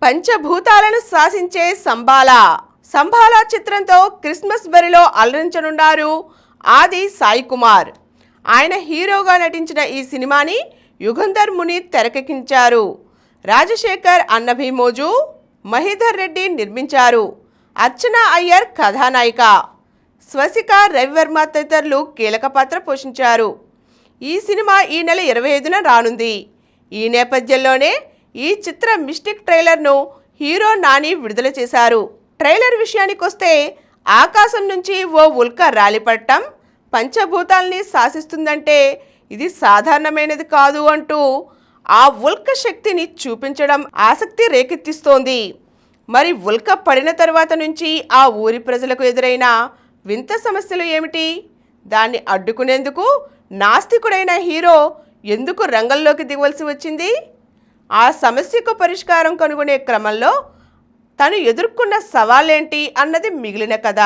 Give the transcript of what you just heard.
పంచభూతాలను శాసించే సంబాల చిత్రంతో క్రిస్మస్ బరిలో అలరించనున్నారు ఆది సాయి కుమార్. ఆయన హీరోగా నటించిన ఈ సినిమాని యుగంధర్ ముని తెరకెక్కించారు. రాజశేఖర్ అన్నభీమోజు, మహీధర్ రెడ్డి నిర్మించారు. అర్చన అయ్యర్ కథానాయిక, స్వసిక, రవివర్మ తదితరులు కీలక పాత్ర పోషించారు. ఈ సినిమా ఈ నెల 25న రానుంది. ఈ నేపథ్యంలోనే ఈ చిత్ర మిస్టిక్ ట్రైలర్ను హీరో నాని విడుదల చేశారు. ట్రైలర్ విషయానికొస్తే ఆకాశం నుంచి ఓ ఉల్క రాలిపడటం పంచభూతాల్ని శాసిస్తుందంటే ఇది సాధారణమైనది కాదు అంటూ ఆ ఉల్క శక్తిని చూపించడం ఆసక్తి రేకెత్తిస్తోంది. మరి ఉల్క పడిన తర్వాత నుంచి ఆ ఊరి ప్రజలకు ఎదురైన వింత సమస్యలు ఏమిటి? దాన్ని అడ్డుకునేందుకు నాస్తికుడైన హీరో ఎందుకు రంగంలోకి దిగవలసి వచ్చింది? ఆ సమస్యకు పరిష్కారం కనుగొనే క్రమంలో తను ఎదుర్కొన్న సవాళ్ళేంటి అన్నది మిగిలిన కథ.